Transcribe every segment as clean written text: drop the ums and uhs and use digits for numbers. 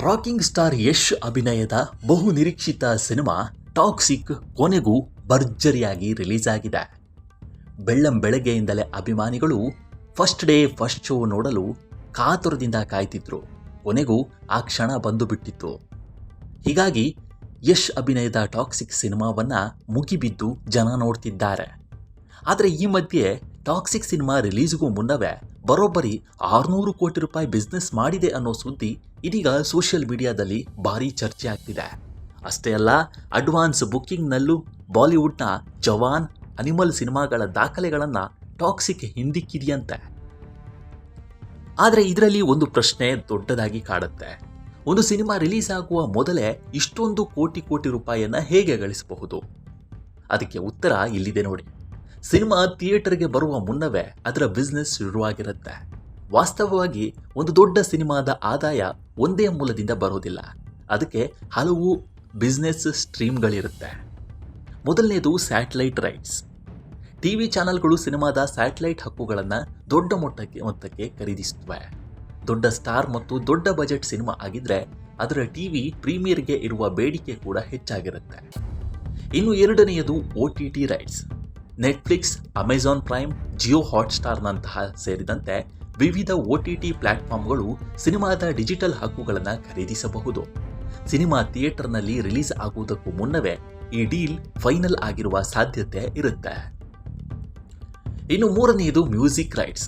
Rocking star Yash ಅಭಿನಯದ ಬಹು ನಿರೀಕ್ಷಿತ ಸಿನಿಮಾ ಟಾಕ್ಸಿಕ್ ಕೊನೆಗೂ ಭರ್ಜರಿಯಾಗಿ ರಿಲೀಸ್ ಆಗಿದೆ. ಬೆಳ್ಳಂಬೆಳಗ್ಗೆಯಿಂದಲೇ ಅಭಿಮಾನಿಗಳು ಫಸ್ಟ್ ಡೇ ಫಸ್ಟ್ ಶೋ ನೋಡಲು ಕಾತುರದಿಂದ ಕಾಯ್ತಿದ್ರು. ಕೊನೆಗೂ ಆ ಕ್ಷಣ ಬಂದು ಬಿಟ್ಟಿತ್ತು. ಹೀಗಾಗಿ ಯಶ್ ಅಭಿನಯದ ಟಾಕ್ಸಿಕ್ ಸಿನಿಮಾವನ್ನ ಮುಗಿಬಿದ್ದು ಜನ ನೋಡ್ತಿದ್ದಾರೆ. ಆದರೆ ಈ ಮಧ್ಯೆ ಟಾಕ್ಸಿಕ್ ಸಿನಿಮಾ ರಿಲೀಸ್ಗೂ ಮುನ್ನವೇ ಬರೋಬ್ಬರಿ 600 ಕೋಟಿ ರೂಪಾಯಿ ಬಿಸ್ನೆಸ್ ಮಾಡಿದೆ ಅನ್ನೋ ಸುದ್ದಿ ಇದೀಗ ಸೋಷಿಯಲ್ ಮೀಡಿಯಾದಲ್ಲಿ ಭಾರೀ ಚರ್ಚೆ ಆಗ್ತಿದೆ. ಅಷ್ಟೇ ಅಲ್ಲ, ಅಡ್ವಾನ್ಸ್ ಬುಕ್ಕಿಂಗ್ನಲ್ಲೂ ಬಾಲಿವುಡ್ನ ಜವಾನ್, ಅನಿಮಲ್ ಸಿನಿಮಾಗಳ ದಾಖಲೆಗಳನ್ನು ಟಾಕ್ಸಿಕ್ ಹಿಂದಿಕ್ಕಿದೆಯಂತೆ. ಆದರೆ ಇದರಲ್ಲಿ ಒಂದು ಪ್ರಶ್ನೆ ದೊಡ್ಡದಾಗಿ ಕಾಡುತ್ತೆ. ಒಂದು ಸಿನಿಮಾ ರಿಲೀಸ್ ಆಗುವ ಮೊದಲೇ ಇಷ್ಟೊಂದು ಕೋಟಿ ರೂಪಾಯಿಯನ್ನು ಹೇಗೆ ಗಳಿಸಬಹುದು? ಅದಕ್ಕೆ ಉತ್ತರ ಇಲ್ಲಿದೆ ನೋಡಿ. ಸಿನಿಮಾ ಥಿಯೇಟರ್ಗೆ ಬರುವ ಮುನ್ನವೇ ಅದರ ಬಿಸ್ನೆಸ್ ಶುರುವಾಗಿರುತ್ತೆ. ವಾಸ್ತವವಾಗಿ ಒಂದು ದೊಡ್ಡ ಸಿನಿಮಾದ ಆದಾಯ ಒಂದೇ ಮೂಲದಿಂದ ಬರೋದಿಲ್ಲ. ಅದಕ್ಕೆ ಹಲವು ಬಿಸ್ನೆಸ್ ಸ್ಟ್ರೀಮ್ಗಳಿರುತ್ತೆ. ಮೊದಲನೇದು ಸ್ಯಾಟಲೈಟ್ ರೈಟ್ಸ್. ಟಿವಿ ಚಾನೆಲ್ಗಳು ಸಿನಿಮಾದ ಸ್ಯಾಟಲೈಟ್ ಹಕ್ಕುಗಳನ್ನು ದೊಡ್ಡ ಮೊತ್ತಕ್ಕೆ ಖರೀದಿಸುತ್ತವೆ. ದೊಡ್ಡ ಸ್ಟಾರ್ ಮತ್ತು ದೊಡ್ಡ ಬಜೆಟ್ ಸಿನಿಮಾ ಆಗಿದ್ರೆ ಅದರ ಟಿವಿ ಪ್ರೀಮಿಯರ್ಗೆ ಇರುವ ಬೇಡಿಕೆ ಕೂಡ ಹೆಚ್ಚಾಗಿರುತ್ತೆ. ಇನ್ನು ಎರಡನೆಯದು OTT rights. Netflix, Amazon Prime, Jio ಹಾಟ್ಸ್ಟಾರ್ನಂತಹ ಸೇರಿದಂತೆ ವಿವಿಧ OTT ಪ್ಲಾಟ್ಫಾರ್ಮ್ಗಳು ಸಿನಿಮಾದ ಡಿಜಿಟಲ್ ಹಕ್ಕುಗಳನ್ನು ಖರೀದಿಸಬಹುದು. ಸಿನಿಮಾ ಥಿಯೇಟರ್ನಲ್ಲಿ ರಿಲೀಸ್ ಆಗುವುದಕ್ಕೂ ಮುನ್ನವೇ ಈ ಡೀಲ್ ಫೈನಲ್ ಆಗಿರುವ ಸಾಧ್ಯತೆ ಇರುತ್ತೆ. ಇನ್ನು ಮೂರನೆಯದು ಮ್ಯೂಸಿಕ್ ರೈಟ್ಸ್.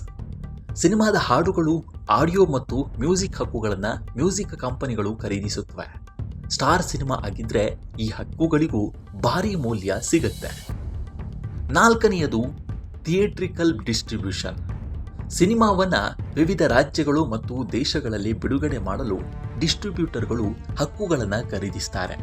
ಸಿನಿಮಾದ ಹಾಡುಗಳು, ಆಡಿಯೋ ಮತ್ತು ಮ್ಯೂಸಿಕ್ ಹಕ್ಕುಗಳನ್ನು ಮ್ಯೂಸಿಕ್ ಕಂಪನಿಗಳು ಖರೀದಿಸುತ್ತವೆ. ಸ್ಟಾರ್ ಸಿನಿಮಾ ಆಗಿದ್ರೆ ಈ ಹಕ್ಕುಗಳಿಗೂ ಭಾರಿ ಮೌಲ್ಯ ಸಿಗುತ್ತೆ. ನಾಲ್ಕನೆಯದು ಥಿಯೇಟ್ರಿಕಲ್ ಡಿಸ್ಟ್ರಿಬ್ಯೂಷನ್. ಸಿನಿಮಾವನ್ನು ವಿವಿಧ ರಾಜ್ಯಗಳು ಮತ್ತು ದೇಶಗಳಲ್ಲಿ ಬಿಡುಗಡೆ ಮಾಡಲು ಡಿಸ್ಟ್ರಿಬ್ಯೂಟರ್ಗಳು ಹಕ್ಕುಗಳನ್ನು ಖರೀದಿಸ್ತಾರೆ.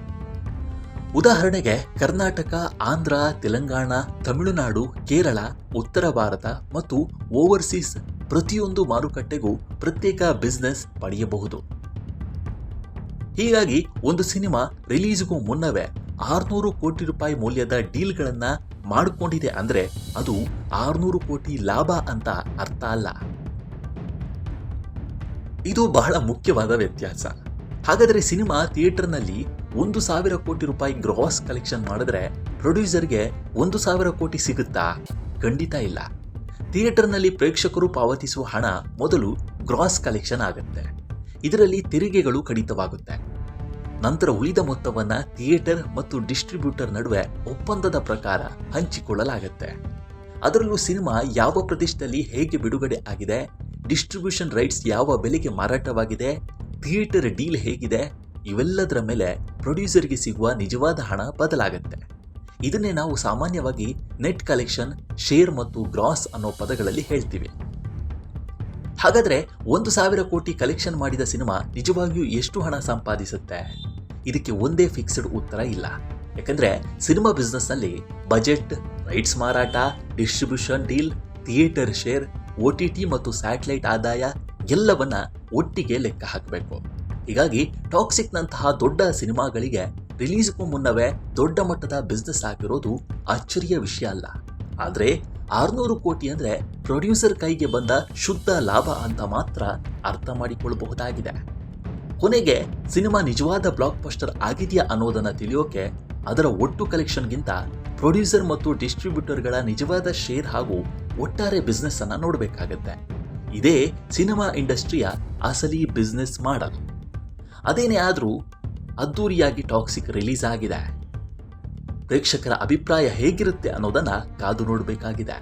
ಉದಾಹರಣೆಗೆ ಕರ್ನಾಟಕ, ಆಂಧ್ರ, ತೆಲಂಗಾಣ, ತಮಿಳುನಾಡು, ಕೇರಳ, ಉತ್ತರ ಭಾರತ ಮತ್ತು ಓವರ್ಸೀಸ್ ಪ್ರತಿಯೊಂದು ಮಾರುಕಟ್ಟೆಗೂ ಪ್ರತ್ಯೇಕ ಬಿಸ್ನೆಸ್ ಪಡೆಯಬಹುದು. ಹೀಗಾಗಿ ಒಂದು ಸಿನಿಮಾ ರಿಲೀಸ್ಗೂ ಮುನ್ನವೇ 600 ಕೋಟಿ ರೂಪಾಯಿ ಮೌಲ್ಯದ ಡೀಲ್ಗಳನ್ನು ಮಾಡಿಕೊಂಡಿದೆ ಅಂದರೆ ಅದು 600 ಕೋಟಿ ಲಾಭ ಅಂತ ಅರ್ಥ ಅಲ್ಲ. ಇದು ಬಹಳ ಮುಖ್ಯವಾದ ವ್ಯತ್ಯಾಸ. ಹಾಗಾದರೆ ಸಿನಿಮಾ ಥಿಯೇಟರ್ನಲ್ಲಿ 1,000 ಕೋಟಿ ರೂಪಾಯಿ ಗ್ರಾಸ್ ಕಲೆಕ್ಷನ್ ಮಾಡಿದ್ರೆ ಪ್ರೊಡ್ಯೂಸರ್ಗೆ 1,000 ಕೋಟಿ ಸಿಗುತ್ತಾ? ಖಂಡಿತ ಇಲ್ಲ. ಥಿಯೇಟರ್ನಲ್ಲಿ ಪ್ರೇಕ್ಷಕರು ಪಾವತಿಸುವ ಹಣ ಮೊದಲು ಗ್ರಾಸ್ ಕಲೆಕ್ಷನ್ ಆಗುತ್ತೆ. ಇದರಲ್ಲಿ ತೆರಿಗೆಗಳು ಕಡಿತವಾಗುತ್ತೆ. ನಂತರ ಉಳಿದ ಮೊತ್ತವನ್ನು ಥಿಯೇಟರ್ ಮತ್ತು ಡಿಸ್ಟ್ರಿಬ್ಯೂಟರ್ ನಡುವೆ ಒಪ್ಪಂದದ ಪ್ರಕಾರ ಹಂಚಿಕೊಳ್ಳಲಾಗುತ್ತೆ. ಅದರಲ್ಲೂ ಸಿನಿಮಾ ಯಾವ ಪ್ರದೇಶದಲ್ಲಿ ಹೇಗೆ ಬಿಡುಗಡೆ ಆಗಿದೆ, ಡಿಸ್ಟ್ರಿಬ್ಯೂಷನ್ ರೈಟ್ಸ್ ಯಾವ ಬೆಲೆಗೆ ಮಾರಾಟವಾಗಿದೆ, ಥಿಯೇಟರ್ ಡೀಲ್ ಹೇಗಿದೆ, ಇವೆಲ್ಲದರ ಮೇಲೆ ಪ್ರೊಡ್ಯೂಸರ್ಗೆ ಸಿಗುವ ನಿಜವಾದ ಹಣ ಬದಲಾಗುತ್ತೆ. ಇದನ್ನೇ ನಾವು ಸಾಮಾನ್ಯವಾಗಿ ನೆಟ್ ಕಲೆಕ್ಷನ್, ಶೇರ್ ಮತ್ತು ಗ್ರಾಸ್ ಅನ್ನೋ ಪದಗಳಲ್ಲಿ ಹೇಳ್ತೀವಿ. ಹಾಗಾದರೆ 1,000 ಕೋಟಿ ಕಲೆಕ್ಷನ್ ಮಾಡಿದ ಸಿನಿಮಾ ನಿಜವಾಗಿಯೂ ಎಷ್ಟು ಹಣ ಸಂಪಾದಿಸುತ್ತೆ? ಇದಕ್ಕೆ ಒಂದೇ ಫಿಕ್ಸ್ಡ್ ಉತ್ತರ ಇಲ್ಲ. ಯಾಕಂದರೆ ಸಿನಿಮಾ ಬಿಸ್ನೆಸ್ನಲ್ಲಿ ಬಜೆಟ್, ರೈಟ್ಸ್ ಮಾರಾಟ, distribution deal, theatre share, OTT ಮತ್ತು ಸ್ಯಾಟಲೈಟ್ ಆದಾಯ ಎಲ್ಲವನ್ನ ಒಟ್ಟಿಗೆ ಲೆಕ್ಕ ಹಾಕಬೇಕು. ಹೀಗಾಗಿ ಟಾಕ್ಸಿಕ್ನಂತಹ ದೊಡ್ಡ ಸಿನಿಮಾಗಳಿಗೆ ರಿಲೀಸ್ಗೂ ಮುನ್ನವೇ ದೊಡ್ಡ ಮಟ್ಟದ ಬಿಸ್ನೆಸ್ ಆಗಿರೋದು ಅಚ್ಚರಿಯ ವಿಷಯ ಅಲ್ಲ. ಆದರೆ 600 ಕೋಟಿ ಅಂದರೆ ಪ್ರೊಡ್ಯೂಸರ್ ಕೈಗೆ ಬಂದ ಶುದ್ಧ ಲಾಭ ಅಂತ ಮಾತ್ರ ಅರ್ಥ ಮಾಡಿಕೊಳ್ಳಬಹುದಾಗಿದೆ. ಕೊನೆಗೆ ಸಿನಿಮಾ ನಿಜವಾದ ಬ್ಲಾಕ್ ಬಸ್ಟರ್ ಆಗಿದೆಯಾ ಅನ್ನೋದನ್ನು ತಿಳಿಯೋಕೆ ಅದರ ಒಟ್ಟು ಕಲೆಕ್ಷನ್ಗಿಂತ ಪ್ರೊಡ್ಯೂಸರ್ ಮತ್ತು ಡಿಸ್ಟ್ರಿಬ್ಯೂಟರ್ಗಳ ನಿಜವಾದ ಶೇರ್ ಹಾಗೂ ಒಟ್ಟಾರೆ ಬಿಸ್ನೆಸ್ ಅನ್ನು ನೋಡಬೇಕಾಗತ್ತೆ. ಇದೇ ಸಿನಿಮಾ ಇಂಡಸ್ಟ್ರಿಯ ಅಸಲಿ ಬಿಸ್ನೆಸ್ ಮಾಡಲ್. ಅದೇನೇ ಆದರೂ ಅದ್ದೂರಿಯಾಗಿ ಟಾಕ್ಸಿಕ್ ರಿಲೀಸ್ ಆಗಿದೆ. ಪ್ರೇಕ್ಷಕರ ಅಭಿಪ್ರಾಯ ಹೇಗಿರುತ್ತೆ ಅನ್ನೋದನ್ನ ಕಾದು ನೋಡಬೇಕಾಗಿದೆ.